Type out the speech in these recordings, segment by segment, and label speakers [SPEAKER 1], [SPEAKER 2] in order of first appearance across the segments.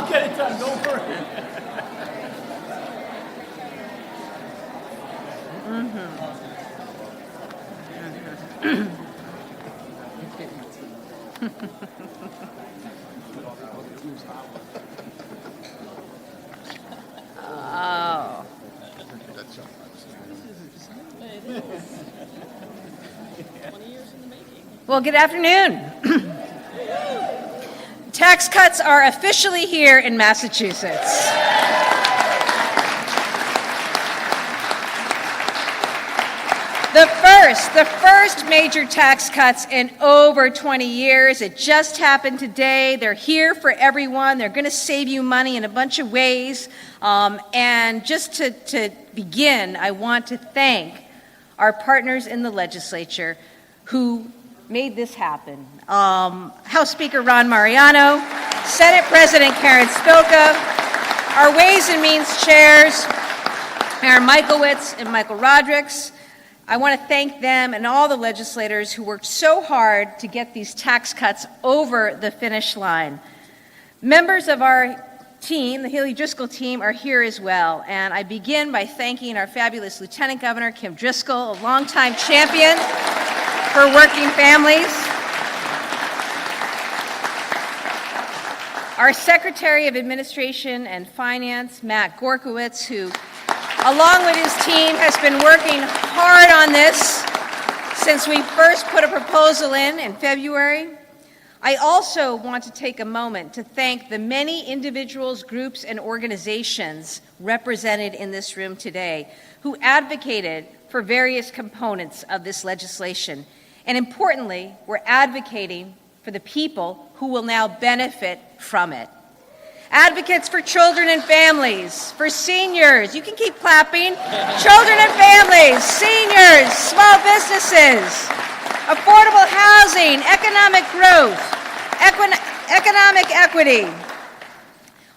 [SPEAKER 1] get it done. Don't worry.
[SPEAKER 2] Oh. Well, good afternoon. Tax cuts are officially here in Massachusetts. The first major tax cuts in over 20 years. It just happened today. They're here for everyone. They're going to save you money in a bunch of ways. And just to begin, I want to thank our partners in the legislature who made this happen. House Speaker Ron Mariano, Senate President Spilka, our Ways and Means chairs, Aaron Michaelwitz and Michael Rodrigues. I want to thank them and all the legislators who worked so hard to get these tax cuts over the finish line. Members of our team, the Healey Driscoll team, are here as well. And I begin by thanking our fabulous Lieutenant Governor, Kim Driscoll, a longtime champion for working families. Our Secretary of Administration and Finance, Matt Gorzkowicz, who, along with his team, has been working hard on this since we first put a proposal in February. I also want to take a moment to thank the many individuals, groups, and organizations represented in this room today who advocated for various components of this legislation. And importantly, we're advocating for the people who will now benefit from it. Advocates for children and families, for seniors, you can keep clapping, children and families, seniors, small businesses, affordable housing, economic growth, economic equity.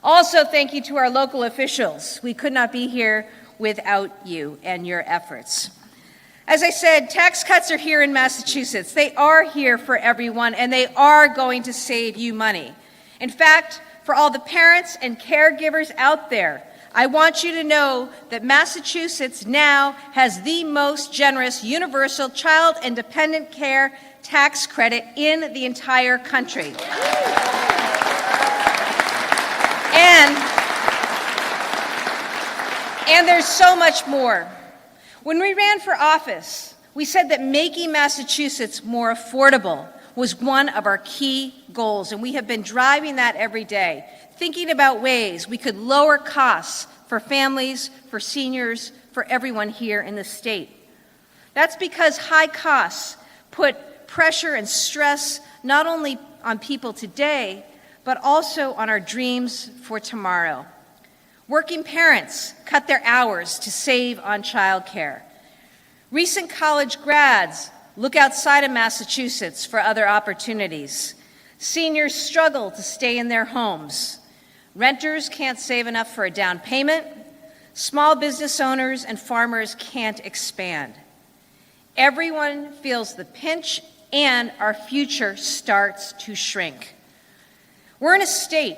[SPEAKER 2] Also, thank you to our local officials. We could not be here without you and your efforts. As I said, tax cuts are here in Massachusetts. They are here for everyone, and they are going to save you money. In fact, for all the parents and caregivers out there, I want you to know that Massachusetts now has the most generous universal child and dependent care tax credit in the entire country. And there's so much more. When we ran for office, we said that making Massachusetts more affordable was one of our key goals, and we have been driving that every day, thinking about ways we could lower costs for families, for seniors, for everyone here in the state. That's because high costs put pressure and stress not only on people today, but also on our dreams for tomorrow. Working parents cut their hours to save on childcare. Recent college grads look outside of Massachusetts for other opportunities. Seniors struggle to stay in their homes. Renters can't save enough for a down payment. Small business owners and farmers can't expand. Everyone feels the pinch, and our future starts to shrink. We're in a state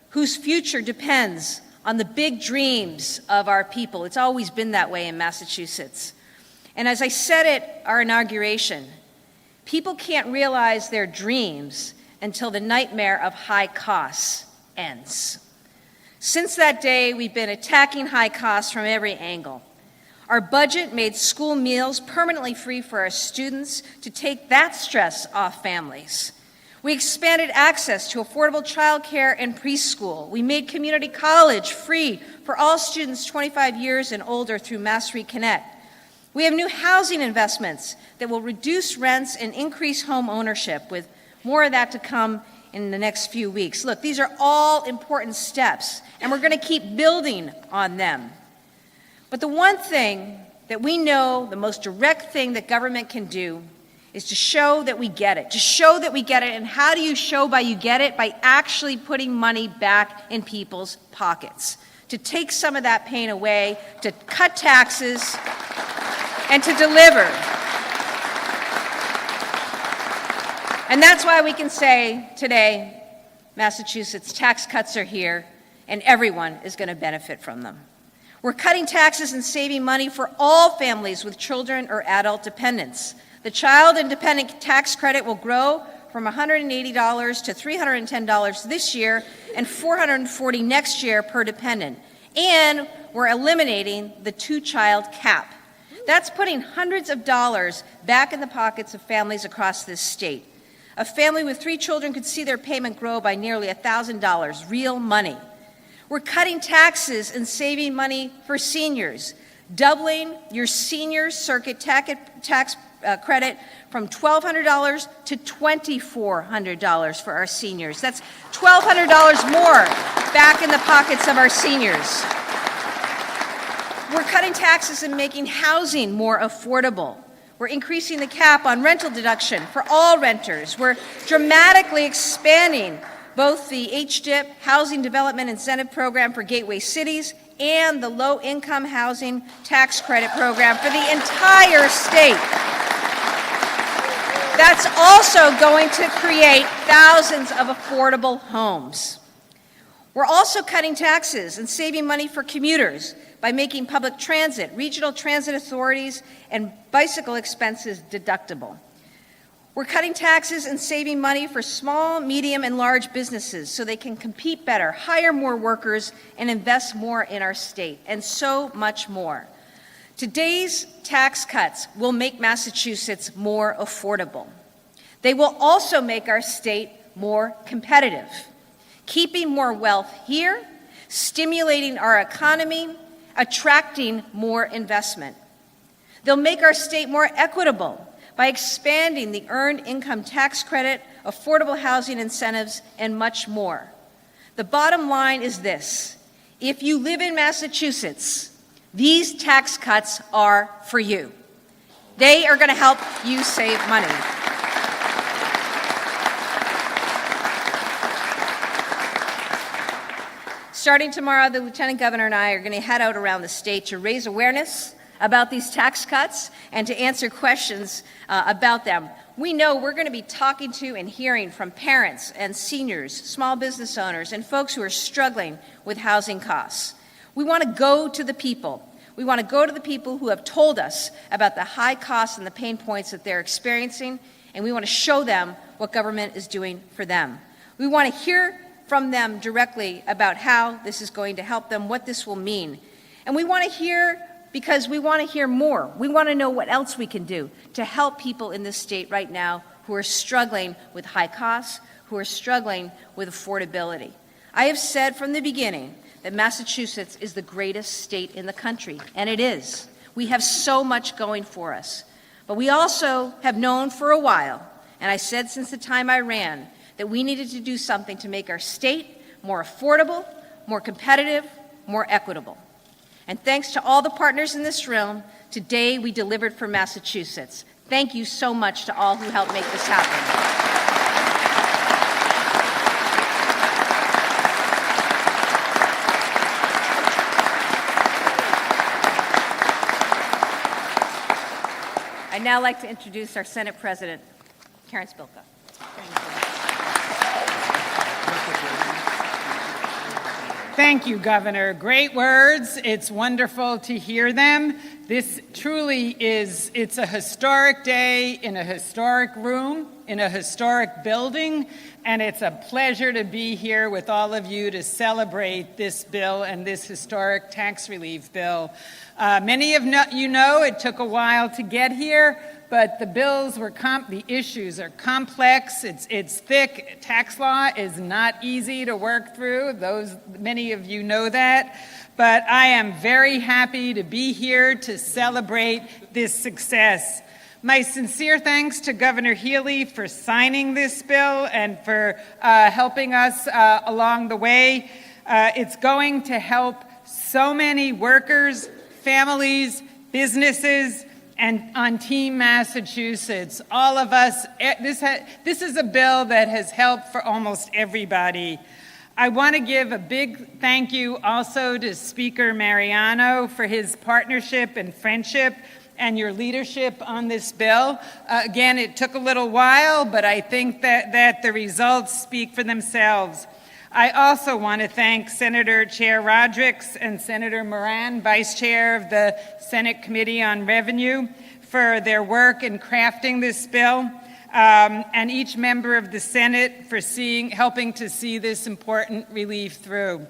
[SPEAKER 2] whose future depends on the big dreams of our people. It's always been that way in Massachusetts. And as I said at our inauguration, people can't realize their dreams until the nightmare of high costs ends. Since that day, we've been attacking high costs from every angle. Our budget made school meals permanently free for our students to take that stress off families. We expanded access to affordable childcare and preschool. We made community college free for all students 25 years and older through Mass Reconnect. We have new housing investments that will reduce rents and increase home ownership, with more of that to come in the next few weeks. Look, these are all important steps, and we're going to keep building on them. But the one thing that we know, the most direct thing that government can do, is to show that we get it, to show that we get it. And how do you show you get it? By actually putting money back in people's pockets, to take some of that pain away, to cut taxes, and to deliver. And that's why we can say today, Massachusetts tax cuts are here, and everyone is going to benefit from them. We're cutting taxes and saving money for all families with children or adult dependents. The Child and Dependent Tax Credit will grow from $180 to $310 this year and $440 next year per dependent. And we're eliminating the two-child cap. That's putting hundreds of dollars back in the pockets of families across this state. A family with 3 children could see their payment grow by nearly $1,000, real money. We're cutting taxes and saving money for seniors, doubling your senior circuit tax credit from $1,200 to $2,400 for our seniors. That's $1,200 more back in the pockets of our seniors. We're cutting taxes and making housing more affordable. We're increasing the cap on rental deduction for all renters. We're dramatically expanding both the HDIP, Housing Development Incentive Program for gateway cities, and the Low-Income Housing Tax Credit Program for the entire state. That's also going to create thousands of affordable homes. We're also cutting taxes and saving money for commuters by making public transit, regional transit authorities, and bicycle expenses deductible. We're cutting taxes and saving money for small, medium, and large businesses so they can compete better, hire more workers, and invest more in our state, and so much more. Today's tax cuts will make Massachusetts more affordable. They will also make our state more competitive, keeping more wealth here, stimulating our economy, attracting more investment. They'll make our state more equitable by expanding the Earned Income Tax Credit, affordable housing incentives, and much more. The bottom line is this: if you live in Massachusetts, these tax cuts are for you. They are going to help you save money. Starting tomorrow, the Lieutenant Governor and I are going to head out around the state to raise awareness about these tax cuts and to answer questions about them. We know we're going to be talking to and hearing from parents and seniors, small business owners, and folks who are struggling with housing costs. We want to go to the people. We want to go to the people who have told us about the high costs and the pain points that they're experiencing, and we want to show them what government is doing for them. We want to hear from them directly about how this is going to help them, what this will mean. And we want to hear because we want to hear more. We want to know what else we can do to help people in this state right now who are struggling with high costs, who are struggling with affordability. I have said from the beginning that Massachusetts is the greatest state in the country, and it is. We have so much going for us. But we also have known for a while, and I said since the time I ran, that we needed to do something to make our state more affordable, more competitive, more equitable. And thanks to all the partners in this room, today we delivered for Massachusetts. Thank you so much to all who helped make this happen. I'd now like to introduce our Senate President, Karen Spilka.
[SPEAKER 1] Thank you, Governor. Great words. It's wonderful to hear them. This truly is, it's a historic day in a historic room, in a historic building, and it's a pleasure to be here with all of you to celebrate this bill and this historic tax relief bill. Many of you know it took a while to get here, but the bills were the issues are complex. It's thick. Tax law is not easy to work through. Many of you know that. But I am very happy to be here to celebrate this success. My sincere thanks to Governor Healey for signing this bill and for helping us along the way. It's going to help so many workers, families, businesses, and on Team Massachusetts. All of us, this is a bill that has helped for almost everybody. I want to give a big thank you also to Speaker Mariano for his partnership and friendship and your leadership on this bill. Again, it took a little while, but I think that the results speak for themselves. I also want to thank Senator Chair Rodrigues and Senator Moran, Vice Chair of the Senate Committee on Revenue, for their work in crafting this bill, and each member of the Senate for helping to see this important relief through.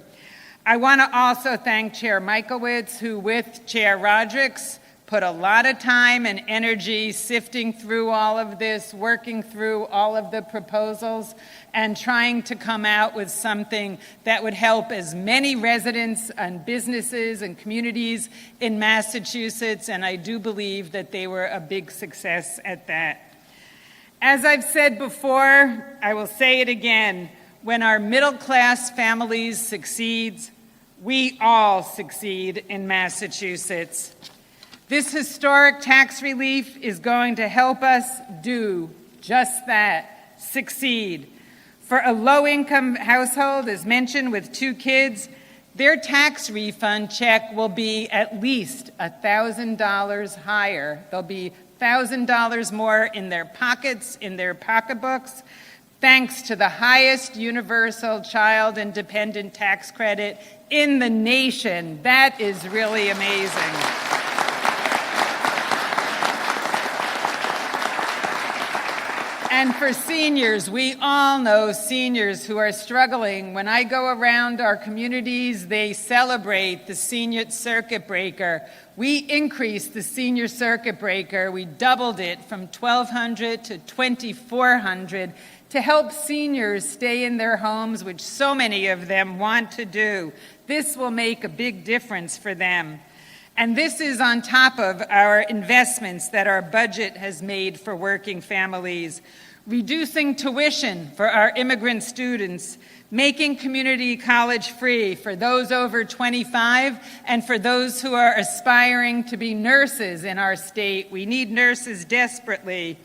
[SPEAKER 1] I want to also thank Chair Michaelwitz, who with Chair Rodrigues put a lot of time and energy sifting through all of this, working through all of the proposals, and trying to come out with something that would help as many residents and businesses and communities in Massachusetts, and I do believe that they were a big success at that. As I've said before, I will say it again, when our middle-class families succeed, we all succeed in Massachusetts. This historic tax relief is going to help us do just that, succeed. For a low-income household, as mentioned, with 2 kids, their tax refund check will be at least $1,000 higher. There'll be $1,000 more in their pockets, in their pocketbooks, thanks to the highest universal child and dependent tax credit in the nation. That is really amazing. And for seniors, we all know seniors who are struggling. When I go around our communities, they celebrate the senior circuit breaker. We increased the senior circuit breaker. We doubled it from $1,200 to $2,400 to help seniors stay in their homes, which so many of them want to do. This will make a big difference for them. And this is on top of our investments that our budget has made for working families, reducing tuition for our immigrant students, making community college free for those over 25 and for those who are aspiring to be nurses in our state. We need nurses desperately.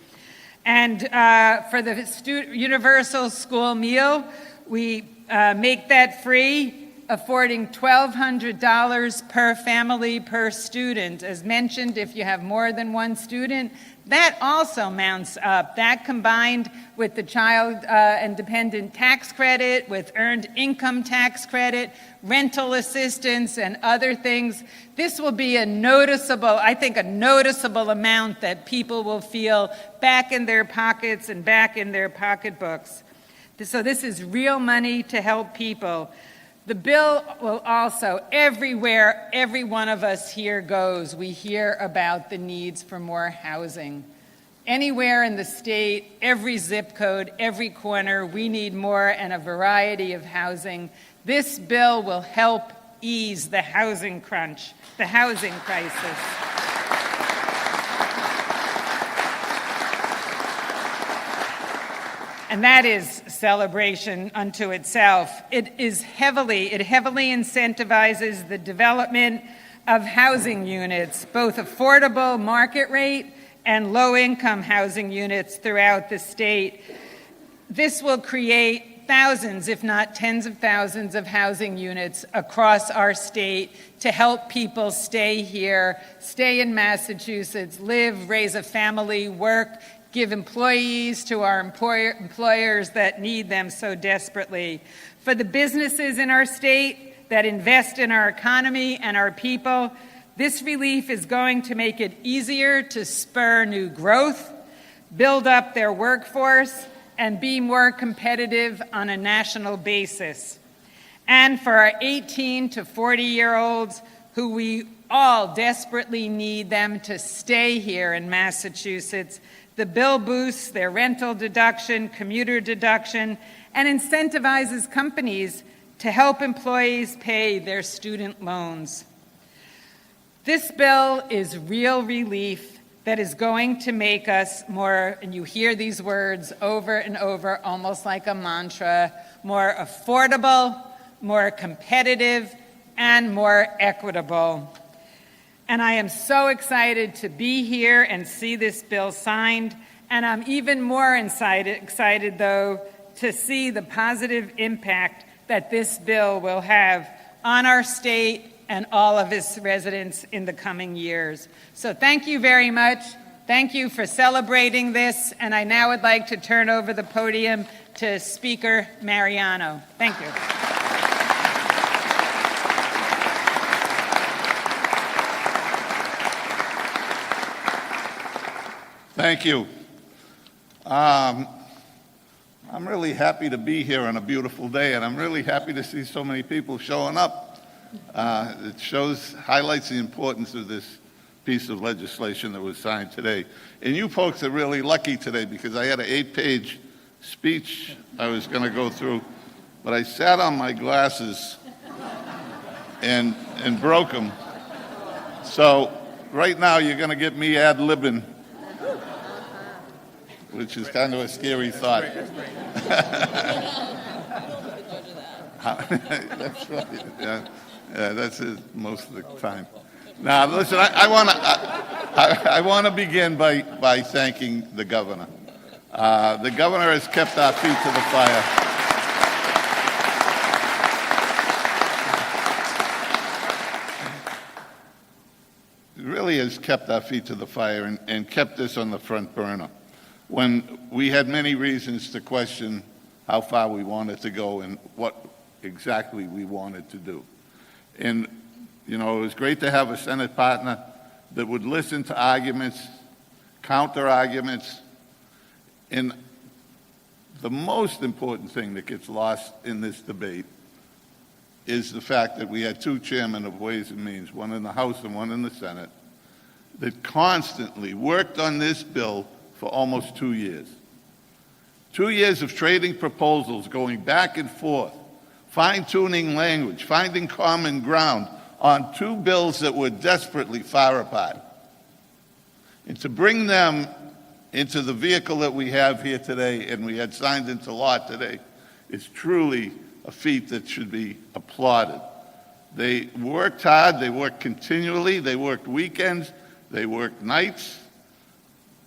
[SPEAKER 1] And for the universal school meal, we make that free, affording $1,200 per family per student. As mentioned, if you have more than 1 student, that also mounts up. That combined with the child and dependent tax credit, with earned income tax credit, rental assistance, and other things, this will be a noticeable amount that people will feel back in their pockets and back in their pocketbooks. So this is real money to help people. The bill will also, everywhere every one of us here goes, we hear about the needs for more housing. Anywhere in the state, every zip code, every corner, we need more and a variety of housing. This bill will help ease the housing crunch, the housing crisis. And that is celebration unto itself. It heavily incentivizes the development of housing units, both affordable market rate and low-income housing units throughout the state. This will create thousands, if not tens of thousands, of housing units across our state to help people stay here, stay in Massachusetts, live, raise a family, work, give employees to our employers that need them so desperately. For the businesses in our state that invest in our economy and our people, this relief is going to make it easier to spur new growth, build up their workforce, and be more competitive on a national basis. And for our 18 to 40-year-olds who we all desperately need them to stay here in Massachusetts, the bill boosts their rental deduction, commuter deduction, and incentivizes companies to help employees pay their student loans. This bill is real relief that is going to make us more, and you hear these words over and over almost like a mantra, more affordable, more competitive, and more equitable. And I am so excited to be here and see this bill signed. And I'm even more excited, though, to see the positive impact that this bill will have on our state and all of his residents in the coming years. So thank you very much. Thank you for celebrating this, and I now would like to turn over the podium to Speaker Mariano. Thank you.
[SPEAKER 3] Thank you. I'm really happy to be here on a beautiful day, and I'm really happy to see so many people showing up. It highlights the importance of this piece of legislation that was signed today. And you folks are really lucky today because I had an 8-page speech I was going to go through, but I sat on my glasses and broke them. So right now you're going to get me ad-libbing, which is kind of a scary thought. That's right. Yeah, that's it most of the time. Now, listen, I want to begin by thanking the governor. The governor has kept our feet to the fire. It really has kept our feet to the fire and kept this on the front burner when we had many reasons to question how far we wanted to go and what exactly we wanted to do. And, you know, it was great to have a Senate partner that would listen to arguments, counter arguments, and the most important thing that gets lost in this debate is the fact that we had two chairmen of Ways and Means, one in the House and one in the Senate, that constantly worked on this bill for almost 2 years. 2 years of trading proposals, going back and forth, fine-tuning language, finding common ground on two bills that were desperately far apart. And to bring them into the vehicle that we have here today and we had signed into law today is truly a feat that should be applauded. They worked hard, they worked continually, they worked weekends, they worked nights.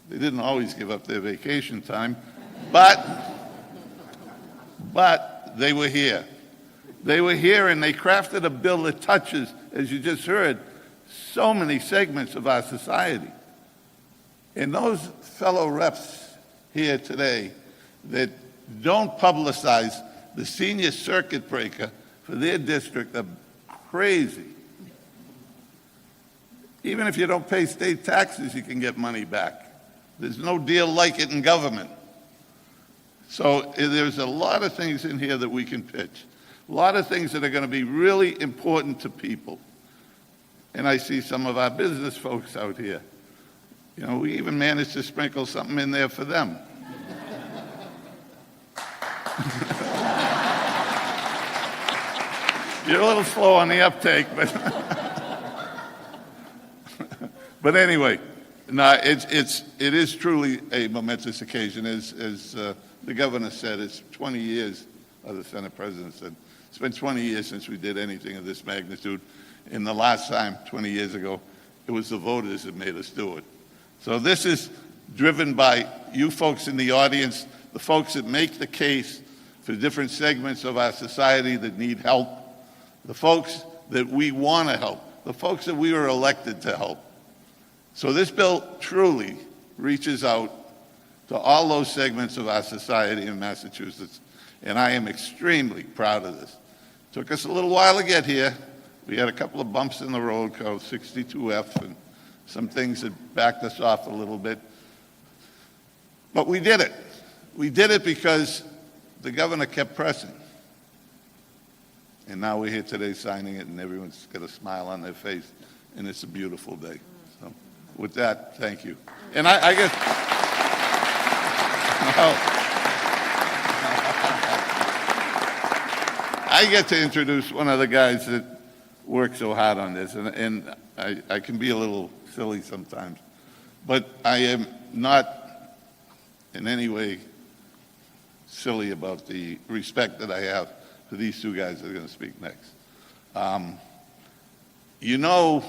[SPEAKER 3] They didn't always give up their vacation time, but they were here. They were here and they crafted a bill that touches, as you just heard, so many segments of our society. And those fellow reps here today that don't publicize the senior circuit breaker for their district are crazy. Even if you don't pay state taxes, you can get money back. There's no deal like it in government. So there's a lot of things in here that we can pitch. A lot of things that are going to be really important to people. And I see some of our business folks out here. You know, we even managed to sprinkle something in there for them. You're a little slow on the uptake, but anyway, no, it is truly a momentous occasion. As the governor said, it's 20 years, or the Senate President said, it's been 20 years since we did anything of this magnitude. And the last time, 20 years ago, it was the voters that made us do it. So this is driven by you folks in the audience, the folks that make the case for different segments of our society that need help, the folks that we want to help, the folks that we were elected to help. So this bill truly reaches out to all those segments of our society in Massachusetts, and I am extremely proud of this. Took us a little while to get here. We had a couple of bumps in the road called 62F and some things that backed us off a little bit. But we did it. We did it because the governor kept pressing. And now we're here today signing it, and everyone's got a smile on their face, and it's a beautiful day. So with that, thank you. And I guess... I get to introduce one of the guys that worked so hard on this, and I can be a little silly sometimes, but I am not in any way silly about the respect that I have for these two guys that are going to speak next. You know,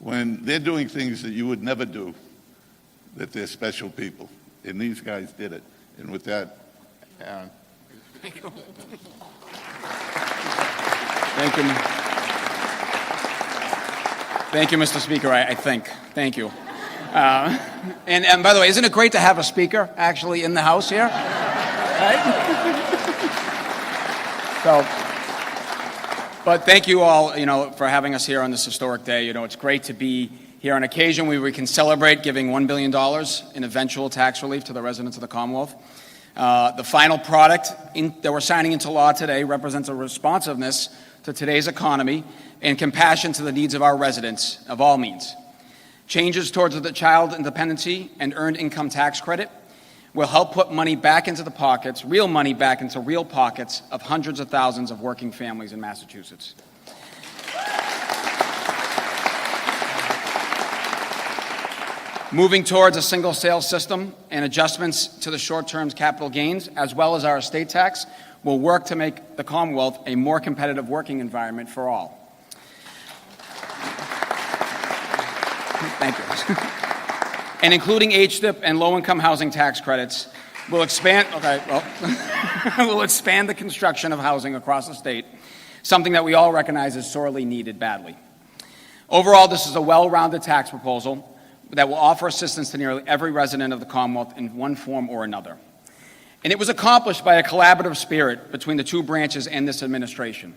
[SPEAKER 3] when they're doing things that you would never do, that they're special people, and these guys did it. And with that, Aaron.
[SPEAKER 4] Thank you. Thank you, Mr. Speaker, I think. Thank you. And by the way, isn't it great to have a speaker actually in the House here? Right? But thank you all, for having us here on this historic day. It's great to be here on an occasion where we can celebrate giving $1 billion in eventual tax relief to the residents of the Commonwealth. The final product that we're signing into law today represents a responsiveness to today's economy and compassion to the needs of our residents of all means. Changes towards the child independency and earned income tax credit will help put money back into the pockets, real money back into real pockets of hundreds of thousands of working families in Massachusetts. Moving towards a single sales system and adjustments to the short-term capital gains, as well as our estate tax, will work to make the Commonwealth a more competitive working environment for all. Thank you. And including HDIP and low-income housing tax credits will expand will expand the construction of housing across the state, something that we all recognize is sorely needed badly. Overall, this is a well-rounded tax proposal that will offer assistance to nearly every resident of the Commonwealth in one form or another. And it was accomplished by a collaborative spirit between the two branches and this administration.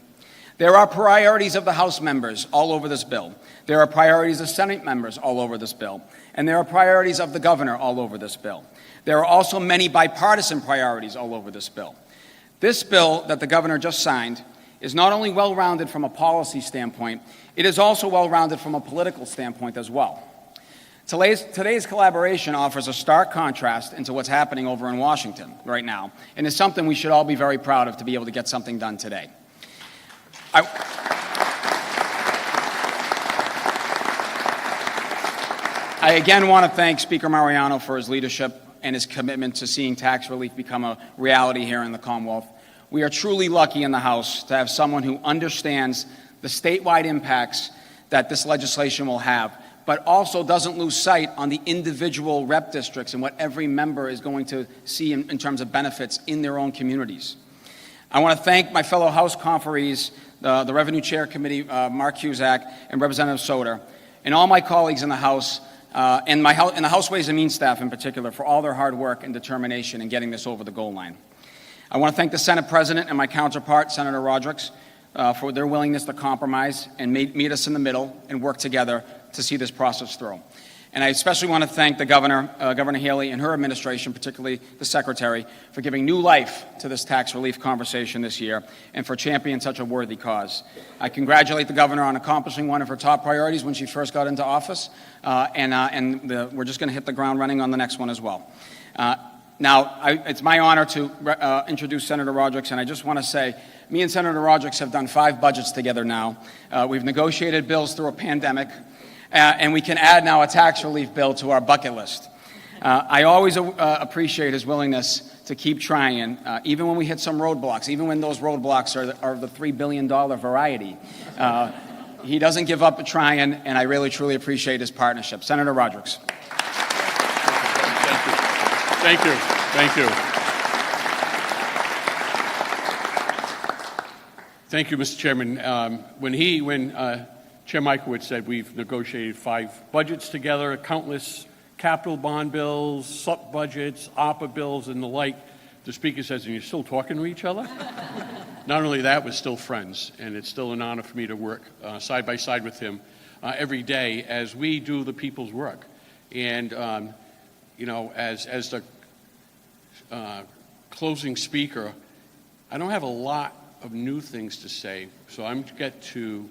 [SPEAKER 4] There are priorities of the House members all over this bill. There are priorities of Senate members all over this bill. And there are priorities of the governor all over this bill. There are also many bipartisan priorities all over this bill. This bill that the governor just signed is not only well-rounded from a policy standpoint, it is also well-rounded from a political standpoint as well. Today's collaboration offers a stark contrast into what's happening over in Washington right now, and is something we should all be very proud of to be able to get something done today. I again want to thank Speaker Mariano for his leadership and his commitment to seeing tax relief become a reality here in the Commonwealth. We are truly lucky in the House to have someone who understands the statewide impacts that this legislation will have, but also doesn't lose sight on the individual rep districts and what every member is going to see in terms of benefits in their own communities. I want to thank my fellow House conferees, the Revenue Chair Committee, Mark Cusack, and Representative Soder, and all my colleagues in the House, and the House Ways and Means staff in particular, for all their hard work and determination in getting this over the goal line. I want to thank the Senate President and my counterpart, Senator Rodrick, for their willingness to compromise and meet us in the middle and work together to see this process through. And I especially want to thank the Governor, Governor Healey, and her administration, particularly the Secretary, for giving new life to this tax relief conversation this year and for championing such a worthy cause. I congratulate the Governor on accomplishing one of her top priorities when she first got into office, we're just going to hit the ground running on the next one as well. Now, it's my honor to introduce Senator Rodrick, and I just want to say, me and Senator Rodrick have done 5 budgets together now. We've negotiated bills through a pandemic, and we can add now a tax relief bill to our bucket list. I always appreciate his willingness to keep trying, even when we hit some roadblocks, even when those roadblocks are the $3 billion variety. He doesn't give up trying, and I really, truly appreciate his partnership. Senator Rodrick.
[SPEAKER 5] Thank you. Thank you. Thank you, Mr. Chairman. When Chair Michaelwitz said we've negotiated 5 budgets together, countless capital bond bills, SUP budgets, ARPA bills, and the like, the Speaker says, and you're still talking to each other? Not only that, we're still friends, and it's still an honor for me to work side by side with him every day as we do the people's work. And as the closing speaker, I don't have a lot of new things to say, so I'm going to get to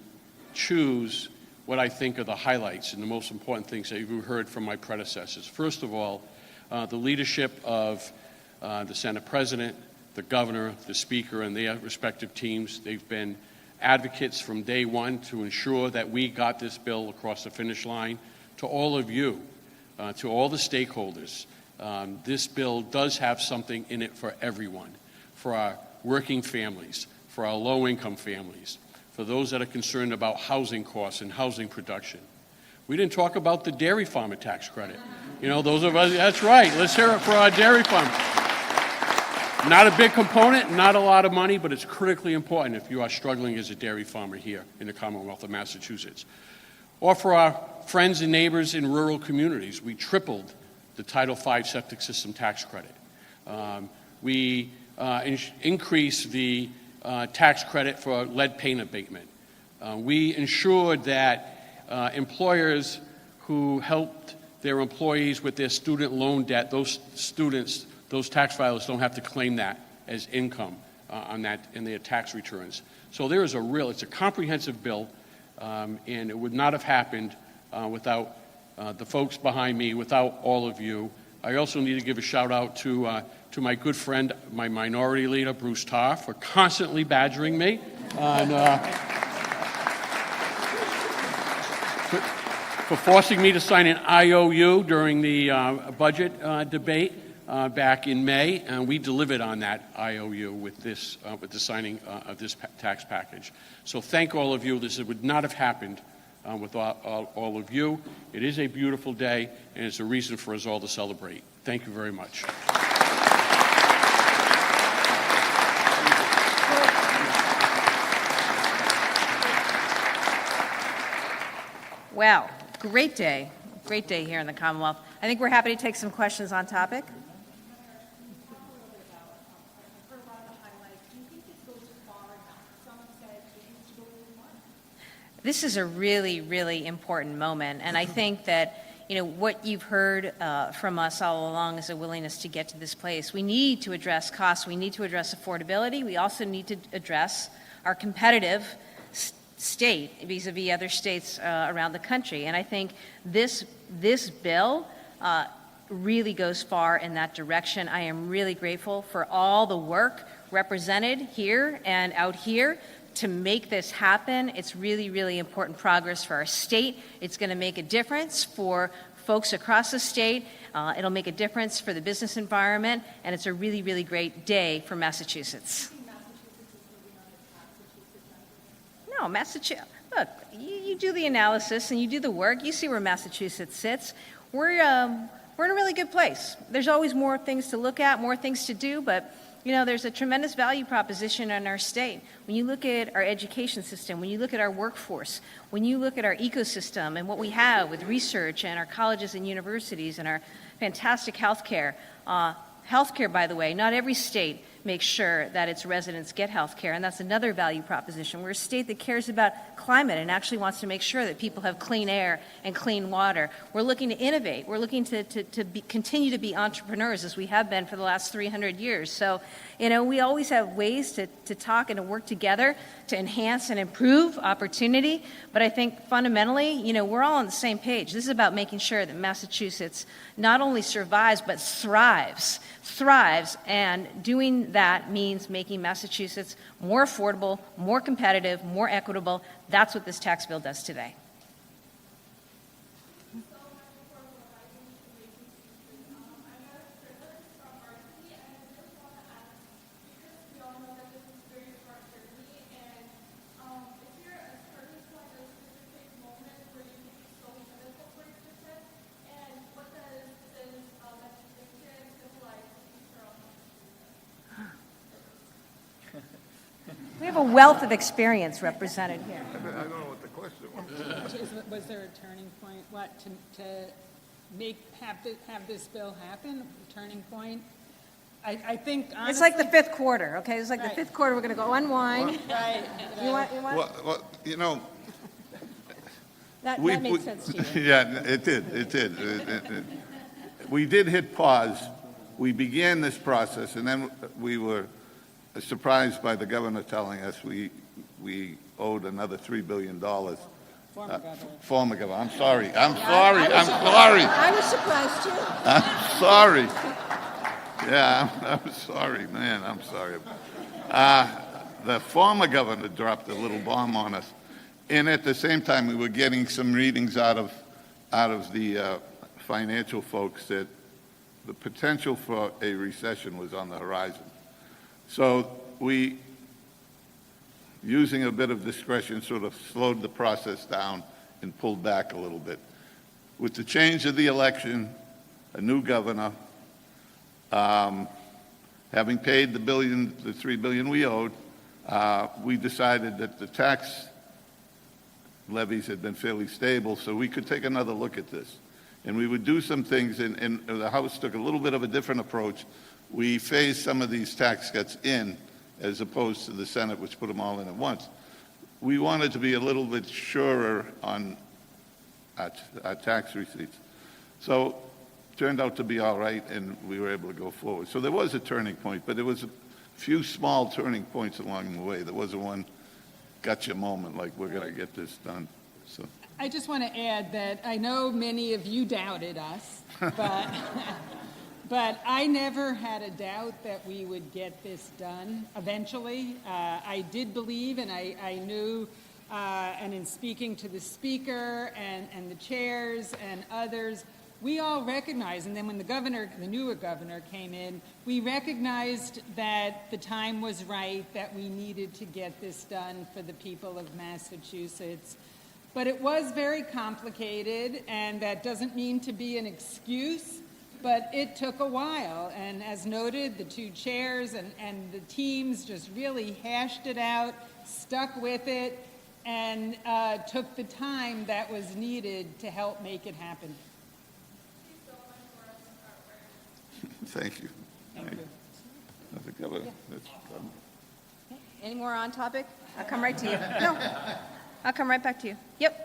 [SPEAKER 5] choose what I think are the highlights and the most important things that you've heard from my predecessors. First of all, the leadership of the Senate President, the Governor, the Speaker, and their respective teams. They've been advocates from day one to ensure that we got this bill across the finish line. To all of you, to all the stakeholders, this bill does have something in it for everyone, for our working families, for our low-income families, for those that are concerned about housing costs and housing production. We didn't talk about the dairy farmer tax credit. Those of us, that's right, let's hear it for our dairy farmers. Not a big component, not a lot of money, but it's critically important if you are struggling as a dairy farmer here in the Commonwealth of Massachusetts. Or for our friends and neighbors in rural communities, we tripled the Title V septic system tax credit. We increased the tax credit for lead paint abatement. We ensured that employers who helped their employees with their student loan debt, those students, those tax filers don't have to claim that as income on that in their tax returns. So there is it's a comprehensive bill, and it would not have happened without the folks behind me, without all of you. I also need to give a shout out to my good friend, my minority leader, Bruce Tarr, for constantly badgering me for forcing me to sign an IOU during the budget debate back in May, and we delivered on that IOU with the signing of this tax package. So thank all of you. This would not have happened with all of you. It is a beautiful day, and it's a reason for us all to celebrate. Thank you very much.
[SPEAKER 2] Wow, great day here in the Commonwealth. I think we're happy to take some questions on topic. This is a really, really important moment, and I think that what you've heard from us all along is a willingness to get to this place. We need to address costs. We need to address affordability. We also need to address our competitive state vis-a-vis other states around the country. And I think this bill really goes far in that direction. I am really grateful for all the work represented here and out here to make this happen. It's really, really important progress for our state. It's going to make a difference for folks across the state. It'll make a difference for the business environment, and it's a really, really great day for Massachusetts. No, Massachusetts, look, you do the analysis and you do the work. You see where Massachusetts sits. We're in a really good place. There's always more things to look at, more things to do, but there's a tremendous value proposition in our state. When you look at our education system, when you look at our workforce, when you look at our ecosystem and what we have with research and our colleges and universities and our fantastic healthcare. Healthcare, by the way, not every state makes sure that its residents get health care, and that's another value proposition. We're a state that cares about climate and actually wants to make sure that people have clean air and clean water. We're looking to innovate. We're looking to continue to be entrepreneurs as we have been for the last 300 years. So, we always have ways to talk and to work together to enhance and improve opportunity, but I think fundamentally, we're all on the same page. This is about making sure that Massachusetts not only survives, but thrives, and doing that means making Massachusetts more affordable, more competitive, more equitable. That's what this tax bill does today. We have a wealth of experience represented here.
[SPEAKER 3] I don't know what the question was.
[SPEAKER 1] Was there a turning point? What to have this bill happen? A turning point? I think honestly,
[SPEAKER 2] It's like the fifth quarter, okay? It's like
[SPEAKER 1] Right.
[SPEAKER 2] the fifth quarter. We're going to go unwind.
[SPEAKER 1] right.
[SPEAKER 2] You want?
[SPEAKER 1] That
[SPEAKER 3] We-
[SPEAKER 1] made sense to you.
[SPEAKER 3] Yeah, it did. We did hit pause. We began this process, and then we were surprised by the governor telling us we owed another $3 billion.
[SPEAKER 1] Former governor.
[SPEAKER 3] Former governor. I'm sorry.
[SPEAKER 2] I was surprised too.
[SPEAKER 3] I'm sorry. Yeah, I'm sorry, man. I'm sorry. The former governor dropped a little bomb on us. And at the same time, we were getting some readings out of the financial folks that the potential for a recession was on the horizon. So we, using a bit of discretion, sort of slowed the process down and pulled back a little bit. With the change of the election, a new governor, having paid the $3 billion we owed, we decided that the tax levies had been fairly stable, so we could take another look at this. And we would do some things, and the House took a little bit of a different approach. We phased some of these tax cuts in, as opposed to the Senate, which put them all in at once. We wanted to be a little bit surer on our tax receipts. So turned out to be all right, and we were able to go forward. So there was a turning point, but there was a few small turning points along the way. There wasn't one gotcha moment like we're going to get this done. So
[SPEAKER 1] I just want to add that I know many of you doubted us, but but I never had a doubt that we would get this done eventually. I did believe, and I knew, and in speaking to the Speaker and the chairs and others, we all recognized, and then when the newer governor came in, we recognized that the time was right, that we needed to get this done for the people of Massachusetts. But it was very complicated, and that doesn't mean to be an excuse, but it took a while. And as noted, the two chairs and the teams just really hashed it out, stuck with it, and took the time that was needed to help make it happen.
[SPEAKER 3] thank you.
[SPEAKER 1] Thank you.
[SPEAKER 3] I think that's
[SPEAKER 2] Any more on topic? I'll come right to you. No, I'll come right back to you. Yep.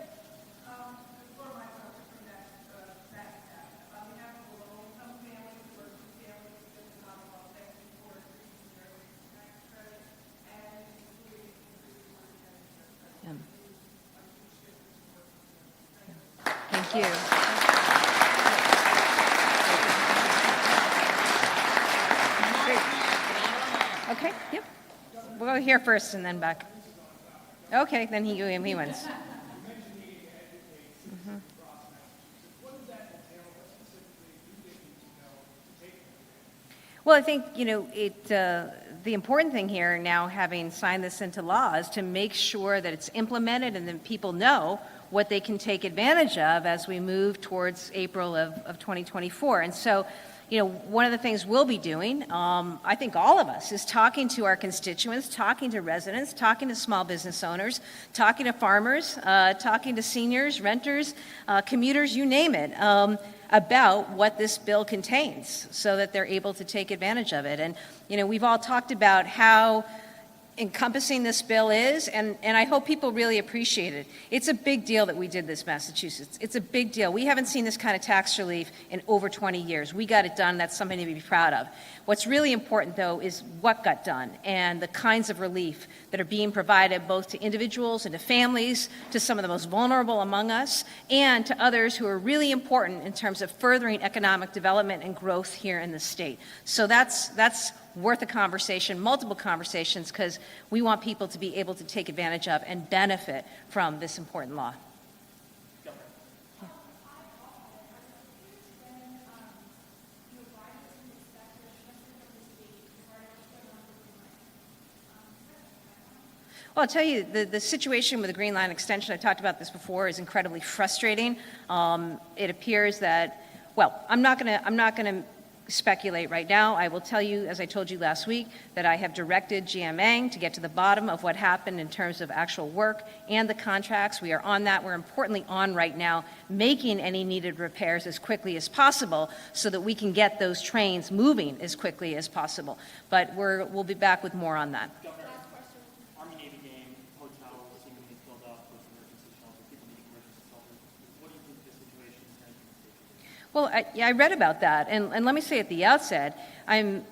[SPEAKER 2] Thank you. Great. Okay, yep. We'll go here first and then back. Okay, then he wins. Well, I think, the important thing here now, having signed this into law, is to make sure that it's implemented and that people know what they can take advantage of as we move towards April of 2024. And so, one of the things we'll be doing, I think all of us, is talking to our constituents, talking to residents, talking to small business owners, talking to farmers, talking to seniors, renters, commuters, you name it, about what this bill contains so that they're able to take advantage of it. And, we've all talked about how encompassing this bill is, and I hope people really appreciate it. It's a big deal that we did this, Massachusetts. It's a big deal. We haven't seen this kind of tax relief in over 20 years. We got it done. That's something to be proud of. What's really important, though, is what got done and the kinds of relief that are being provided both to individuals and to families, to some of the most vulnerable among us, and to others who are really important in terms of furthering economic development and growth here in the state. So that's worth a conversation, multiple conversations, because we want people to be able to take advantage of and benefit from this important law. Well, I'll tell you, the situation with the Green Line extension, I talked about this before, is incredibly frustrating. It appears that, well, I'm not going to speculate right now. I will tell you, as I told you last week, that I have directed GMA to get to the bottom of what happened in terms of actual work and the contracts. We are on that. We're importantly on right now, making any needed repairs as quickly as possible so that we can get those trains moving as quickly as possible. But we'll be back with more on that.
[SPEAKER 6] Army-Navy game, hotel seemingly filled up with emergency shelter, people needing emergency shelter. What do you think the situation is going to be?
[SPEAKER 2] Well, I read about that, and let me say at the outset, I'm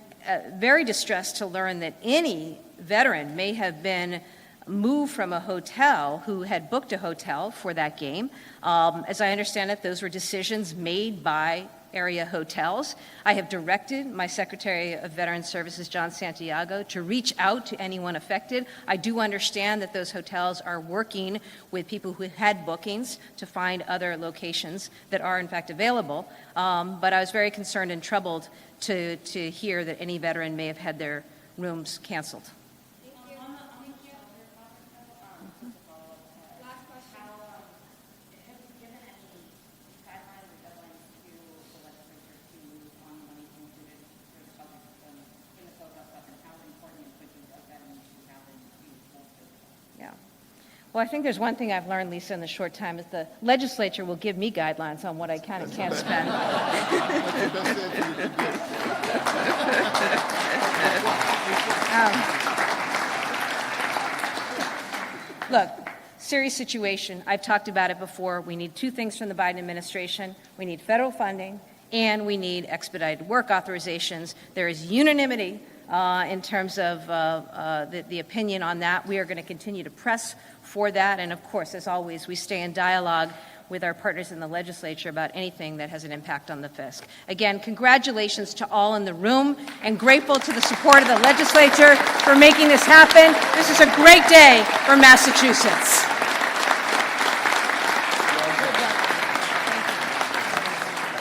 [SPEAKER 2] very distressed to learn that any veteran may have been moved from a hotel who had booked a hotel for that game. As I understand it, those were decisions made by area hotels. I have directed my Secretary of Veteran Services, John Santiago, to reach out to anyone affected. I do understand that those hotels are working with people who had bookings to find other locations that are in fact available. But I was very concerned and troubled to hear that any veteran may have had their rooms canceled. Well, I think there's one thing I've learned, Lisa, in the short time is the legislature will give me guidelines on what I can and can't spend.
[SPEAKER 3] That's the best answer you could give.
[SPEAKER 2] Look, serious situation. I've talked about it before. We need two things from the Biden administration. We need federal funding, and we need expedited work authorizations. There is unanimity in terms of the opinion on that. We are going to continue to press for that. And of course, as always, we stay in dialogue with our partners in the legislature about anything that has an impact on the fisc. Again, congratulations to all in the room, and grateful to the support of the legislature for making this happen. This is a great day for Massachusetts.